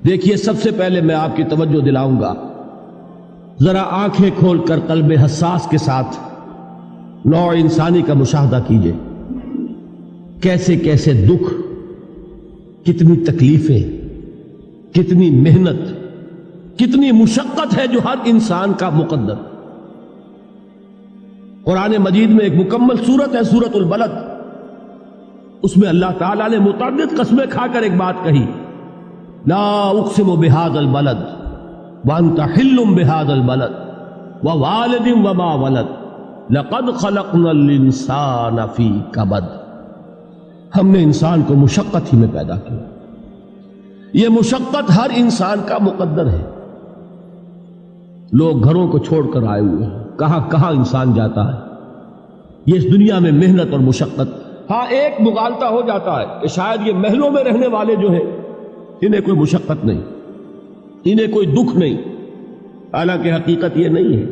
دیکھیے، سب سے پہلے میں آپ کی توجہ دلاؤں گا، ذرا آنکھیں کھول کر قلب حساس کے ساتھ نوع انسانی کا مشاہدہ کیجئے۔ کیسے کیسے دکھ، کتنی تکلیفیں، کتنی محنت، کتنی مشقت ہے جو ہر انسان کا مقدر۔ قرآن مجید میں ایک مکمل سورت ہے، سورت البلد، اس میں اللہ تعالیٰ نے متعدد قسمیں کھا کر ایک بات کہی، لا اقسم بہذا البلد وانت حل بہذا البلد ووالد وما ولد لقد خلقنا الانسان فی کبد۔ ہم نے انسان کو مشقت ہی میں پیدا کیا، یہ مشقت ہر انسان کا مقدر ہے۔ لوگ گھروں کو چھوڑ کر آئے ہوئے ہیں، کہاں کہاں انسان جاتا ہے، یہ اس دنیا میں محنت اور مشقت۔ ہاں ایک مغالطہ ہو جاتا ہے کہ شاید یہ محلوں میں رہنے والے جو ہیں انہیں کوئی مشقت نہیں، انہیں کوئی دکھ نہیں، حالانکہ حقیقت یہ نہیں ہے۔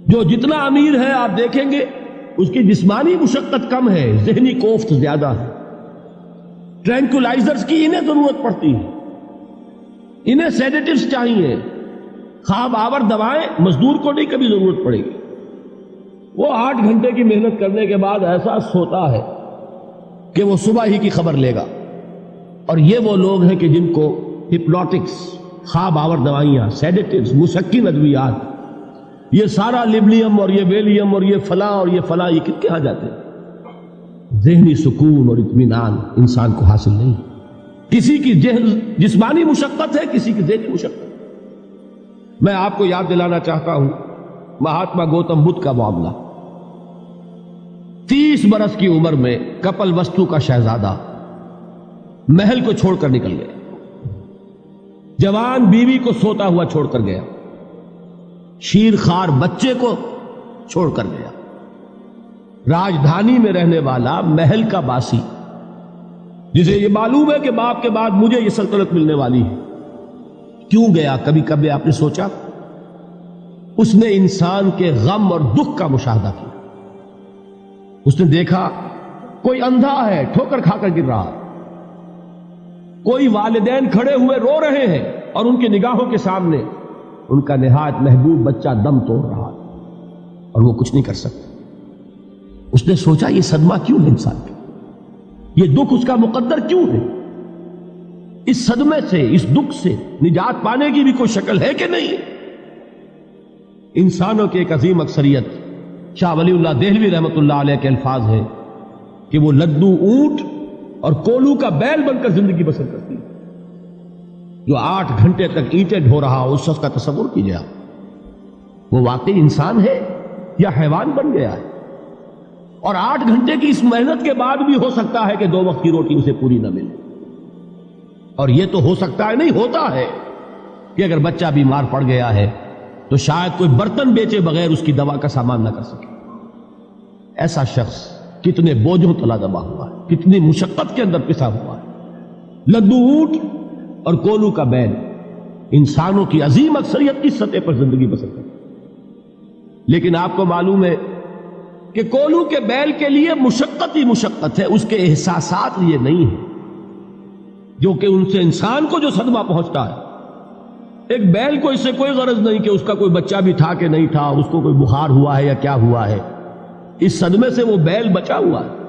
جو جتنا امیر ہے آپ دیکھیں گے اس کی جسمانی مشقت کم ہے، ذہنی کوفت زیادہ ہے۔ ٹرینکولائزرز کی انہیں ضرورت پڑتی ہے، انہیں سیڈیٹیوز چاہیے، خواب آور دوائیں مزدور کو نہیں کبھی ضرورت پڑے گی۔ وہ 8 گھنٹے کی محنت کرنے کے بعد ایسا سوتا ہے کہ وہ صبح ہی کی خبر لے گا۔ اور یہ وہ لوگ ہیں کہ جن کو ہپنوٹکس، خواب آور دوائیاں، سیڈیٹیوز، مسکن ادویات، یہ سارا لیبلیم اور یہ ویلیم اور یہ فلاں اور یہ فلاں، یہ کن کے ہاں جاتے ہیں؟ ذہنی سکون اور اطمینان انسان کو حاصل نہیں۔ کسی کی جسمانی مشقت ہے، کسی کی ذہنی مشقت۔ میں آپ کو یاد دلانا چاہتا ہوں مہاتما گوتم بدھ کا معاملہ۔ 30 برس کی عمر میں کپل وستو کا شہزادہ محل کو چھوڑ کر نکل گیا، جوان بیوی کو سوتا ہوا چھوڑ کر گیا، شیر خوار بچے کو چھوڑ کر گیا۔ راجدھانی میں رہنے والا محل کا باسی، جسے یہ معلوم ہے کہ باپ کے بعد مجھے یہ سلطنت ملنے والی ہے، کیوں گیا؟ کبھی کبھی آپ نے سوچا؟ اس نے انسان کے غم اور دکھ کا مشاہدہ کیا۔ اس نے دیکھا کوئی اندھا ہے، ٹھوکر کھا کر گر رہا ہے، کوئی والدین کھڑے ہوئے رو رہے ہیں اور ان کی نگاہوں کے سامنے ان کا نہایت محبوب بچہ دم توڑ رہا ہے اور وہ کچھ نہیں کر سکتا۔ اس نے سوچا یہ صدمہ کیوں ہے انسان کا، یہ دکھ اس کا مقدر کیوں ہے؟ اس صدمے سے، اس دکھ سے نجات پانے کی بھی کوئی شکل ہے کہ نہیں؟ انسانوں کی ایک عظیم اکثریت، شاہ ولی اللہ دہلوی رحمۃ اللہ علیہ کے الفاظ ہیں کہ وہ لدو اونٹ اور کولو کا بیل بن کر زندگی بسر کرتی ہے۔ جو 8 گھنٹے تک اینٹیں ڈھو رہا ہو، اس شخص کا تصور کیجیے آپ، وہ واقعی انسان ہے یا حیوان بن گیا ہے؟ اور 8 گھنٹے کی اس محنت کے بعد بھی ہو سکتا ہے کہ 2 وقت کی روٹی اسے پوری نہ ملے۔ اور یہ تو ہو سکتا ہے، نہیں ہوتا ہے کہ اگر بچہ بیمار پڑ گیا ہے تو شاید کوئی برتن بیچے بغیر اس کی دوا کا سامان نہ کر سکے۔ ایسا شخص کتنے بوجھوں تلا دبا ہوا ہے، کتنی مشقت کے اندر پسا ہوا ہے۔ لدو اونٹ اور کولو کا بیل انسانوں کی عظیم اکثریت اس سطح پر زندگی بسر کرتی ہے۔ لیکن آپ کو معلوم ہے کہ کولو کے بیل کے لیے مشقت ہی مشقت ہے، اس کے احساسات یہ نہیں ہے جو کہ ان سے انسان کو جو صدمہ پہنچتا ہے۔ ایک بیل کو اس سے کوئی غرض نہیں کہ اس کا کوئی بچہ بھی تھا کہ نہیں تھا، اس کو کوئی بخار ہوا ہے یا کیا ہوا ہے، اس صدمے سے وہ بیل بچا ہوا ہے۔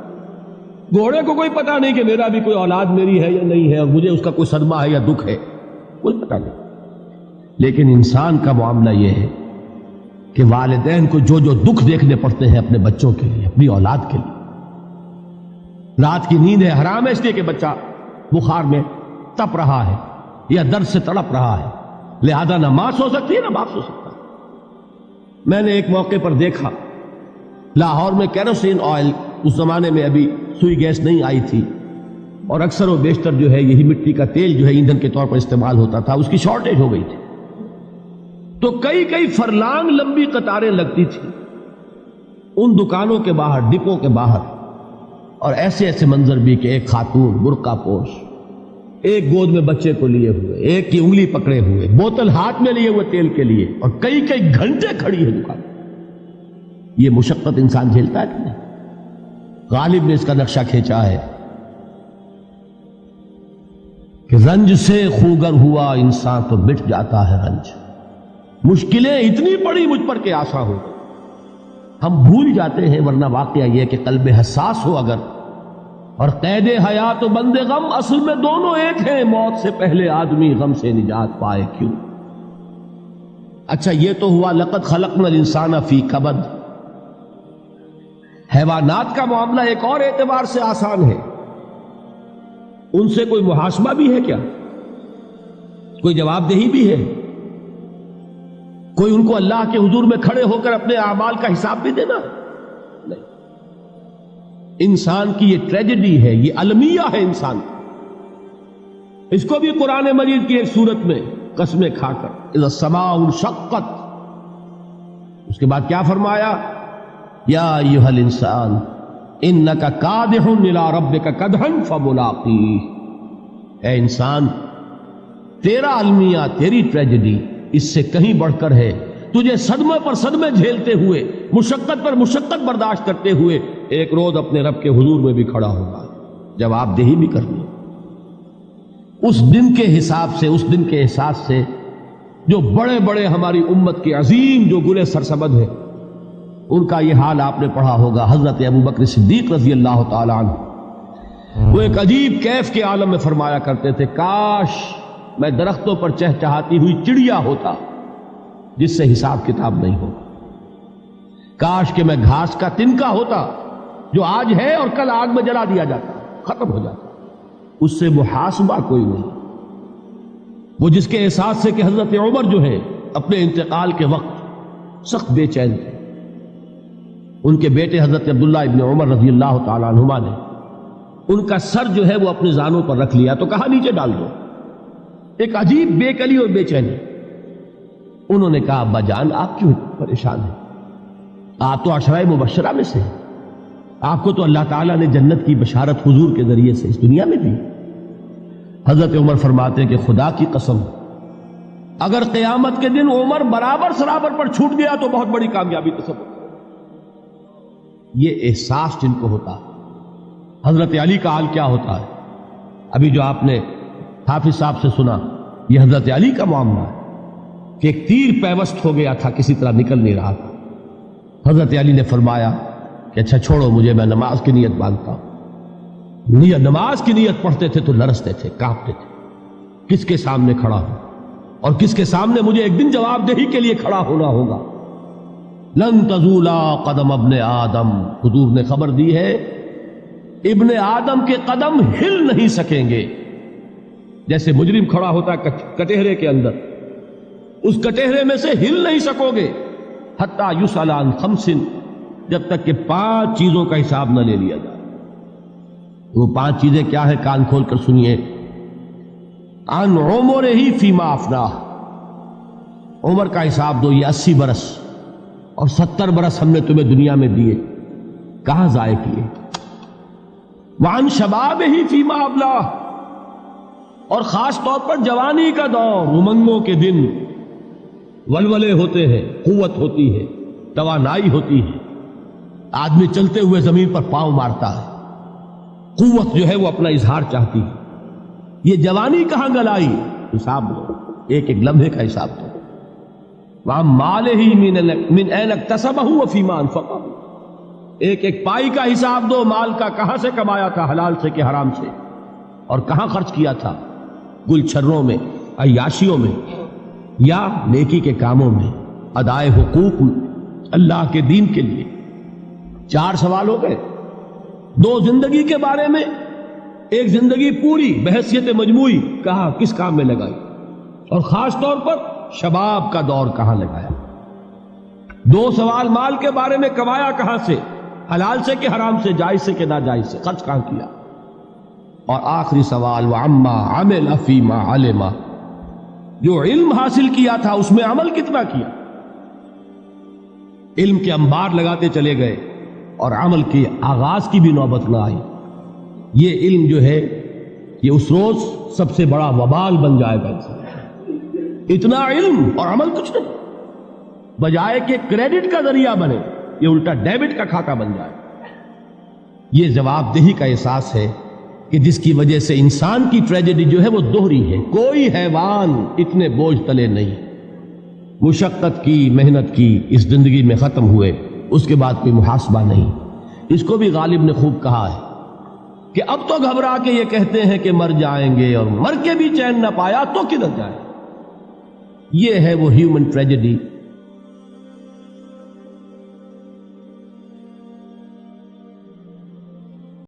گھوڑے کو کوئی پتہ نہیں کہ میرا بھی کوئی اولاد میری ہے یا نہیں ہے اور مجھے اس کا کوئی صدمہ ہے یا دکھ ہے، کوئی پتہ نہیں۔ لیکن انسان کا معاملہ یہ ہے کہ والدین کو جو جو دکھ دیکھنے پڑتے ہیں اپنے بچوں کے لیے، اپنی اولاد کے لیے۔ رات کی نیند ہے حرام ہے اس لیے کہ بچہ بخار میں تپ رہا ہے یا درد سے تڑپ رہا ہے، لہذا نہ ماں سو سکتی ہے نہ باپ سو سکتا۔ میں نے ایک موقع پر دیکھا لاہور میں کیروسین آئل، اس زمانے میں ابھی سوئی گیس نہیں آئی تھی اور اکثر و بیشتر جو ہے یہی مٹی کا تیل جو ہے ایندھن کے طور پر استعمال ہوتا تھا، اس کی شارٹیج ہو گئی تھی۔ تو کئی فرلانگ لمبی قطاریں لگتی تھی ان دکانوں کے باہر، ڈپوں کے باہر، اور ایسے ایسے منظر بھی کہ ایک خاتون برقع پوش، ایک گود میں بچے کو لیے ہوئے، ایک کی انگلی پکڑے ہوئے، بوتل ہاتھ میں لیے ہوئے تیل کے لیے، اور کئی گھنٹے کھڑی ہے دکان۔ یہ مشقت انسان جھیلتا ہے کہ نہیں؟ غالب نے اس کا نقشہ کھینچا ہے کہ رنج سے خوگر ہوا انسان تو مٹ جاتا ہے رنج. مشکلیں اتنی پڑی مجھ پر کہ آسان ہو. ہم بھول جاتے ہیں، ورنہ واقعہ یہ کہ قلب حساس ہو اگر اور قید حیات و بند غم اصل میں دونوں ایک ہیں. موت سے پہلے آدمی غم سے نجات پائے کیوں؟ اچھا یہ تو ہوا لقد خلقنا الانسان فی کبد. حیوانات کا معاملہ ایک اور اعتبار سے آسان ہے. ان سے کوئی محاسبہ بھی ہے کیا؟ کوئی جواب دہی بھی ہے؟ کوئی ان کو اللہ کے حضور میں کھڑے ہو کر اپنے اعمال کا حساب بھی دینا؟ نہیں. انسان کی یہ ٹریجڈی ہے، یہ المیہ ہے انسان. اس کو بھی قرآن مجید کی ایک سورت میں قسمیں کھا کر اذا السماء انشقت، اس کے بعد کیا فرمایا؟ یا ایھا الانسان انک کادح الی ربک کدحا فملاقیہ. اے انسان، تیرا المیہ، تیری ٹریجڈی اس سے کہیں بڑھ کر ہے. تجھے صدمے پر صدمے جھیلتے ہوئے، مشقت پر مشقت برداشت کرتے ہوئے ایک روز اپنے رب کے حضور میں بھی کھڑا ہوگا، جواب دہی بھی کرنی. اس دن کے حساب سے، اس دن کے احساس سے جو بڑے بڑے ہماری امت کے عظیم جو گلے سرسبد ہیں، ان کا یہ حال آپ نے پڑھا ہوگا. حضرت ابوبکر صدیق رضی اللہ تعالی عنہ وہ ایک عجیب کیف کے عالم میں فرمایا کرتے تھے، کاش میں درختوں پر چہچہاتی ہوئی چڑیا ہوتا جس سے حساب کتاب نہیں ہو. کاش کہ میں گھاس کا تنکا ہوتا جو آج ہے اور کل آگ میں جلا دیا جاتا، ختم ہو جاتا. اس سے محاسبہ کوئی نہیں. وہ جس کے احساس سے کہ حضرت عمر جو ہے اپنے انتقال کے وقت سخت بے چین تھے. ان کے بیٹے حضرت عبداللہ ابن عمر رضی اللہ تعالی عنہما نے ان کا سر جو ہے وہ اپنے زانوں پر رکھ لیا تو کہا نیچے ڈال دو. ایک عجیب بے کلی اور بے چینی. انہوں نے کہا ابا جان آپ کیوں پریشان ہیں؟ آپ تو عشرہ مبشرہ میں سے، آپ کو تو اللہ تعالیٰ نے جنت کی بشارت حضور کے ذریعے سے اس دنیا میں دی. حضرت عمر فرماتے ہیں کہ خدا کی قسم اگر قیامت کے دن عمر برابر سرابر پر چھوٹ گیا تو بہت بڑی کامیابی تصور. یہ احساس جن کو ہوتا ہے. حضرت علی کا حال کیا ہوتا ہے؟ ابھی جو آپ نے حافظ صاحب سے سنا، یہ حضرت علی کا معاملہ ہے کہ ایک تیر پیوست ہو گیا تھا، کسی طرح نکل نہیں رہا تھا. حضرت علی نے فرمایا کہ اچھا چھوڑو مجھے، میں نماز کی نیت باندھتا ہوں. نماز کی نیت پڑھتے تھے تو لرزتے تھے، کانپتے تھے. کس کے سامنے کھڑا ہوں اور کس کے سامنے مجھے ایک دن جواب دہی کے لیے کھڑا ہونا ہوگا. لن تزولا قدم ابن آدم، حضور نے خبر دی ہے ابن آدم کے قدم ہل نہیں سکیں گے. جیسے مجرم کھڑا ہوتا ہے کٹہرے کے اندر، اس کٹہرے میں سے ہل نہیں سکو گے حتی یسأل عن خمس، جب تک کہ 5 چیزوں کا حساب نہ لے لیا جائے. وہ 5 چیزیں کیا ہے؟ کان کھول کر سنیے. عن عمرہ فیما افناہ، عمر کا حساب دو. یہ 80 برس اور 70 برس ہم نے تمہیں دنیا میں دیے، کہاں ضائع کیے؟ وعن شبابہ فیما ابلاہ، اور خاص طور پر جوانی کا دور، امنگوں کے دن، ولولے ہوتے ہیں، قوت ہوتی ہے، توانائی ہوتی ہے، آدمی چلتے ہوئے زمین پر پاؤں مارتا ہے، قوت جو ہے وہ اپنا اظہار چاہتی ہے. یہ جوانی کہاں گلائی؟ حساب دو، ایک ایک لمحے کا حساب دو. وَعَن مَالِهِ مِنْ أَيْنَ اكْتَسَبَهُ وَفِيمَا أَنْفَقَهُ، ایک ایک پائی کا حساب دو. مال کا کہاں سے کمایا تھا، حلال سے کہ حرام سے، اور کہاں خرچ کیا تھا، گل چھروں میں، عیاشیوں میں، یا نیکی کے کاموں میں، ادائے حقوق اللہ کے دین کے لیے. 4 سوال ہو گئے. 2 زندگی کے بارے میں، ایک زندگی پوری بحیثیت مجموعی کہاں کس کام میں لگائی، اور خاص طور پر شباب کا دور کہاں لگایا. 2 سوال مال کے بارے میں، کمایا کہاں سے، حلال سے کہ حرام سے، جائز سے کہ ناجائز سے، خرچ کہاں کیا. اور آخری سوال وَعَمَّا عَمِلَ فِيمَا عَلِمَ، جو علم حاصل کیا تھا اس میں عمل کتنا کیا. علم کے انبار لگاتے چلے گئے اور عمل کے آغاز کی بھی نوبت نہ آئی. یہ علم جو ہے یہ اس روز سب سے بڑا وبال بن جائے گا. اتنا علم اور عمل کچھ نہیں، بجائے کہ کریڈٹ کا ذریعہ بنے یہ الٹا ڈیبٹ کا کھاتا بن جائے. یہ جواب دہی کا احساس ہے کہ جس کی وجہ سے انسان کی ٹریجڈی جو ہے وہ دوہری ہے. کوئی حیوان اتنے بوجھ تلے نہیں. مشقت کی، محنت کی، اس زندگی میں ختم ہوئے، اس کے بعد کوئی محاسبہ نہیں. اس کو بھی غالب نے خوب کہا ہے کہ اب تو گھبرا کے یہ کہتے ہیں کہ مر جائیں گے، اور مر کے بھی چین نہ پایا تو کدھر جائیں. یہ ہے وہ ہیومن ٹریجڈی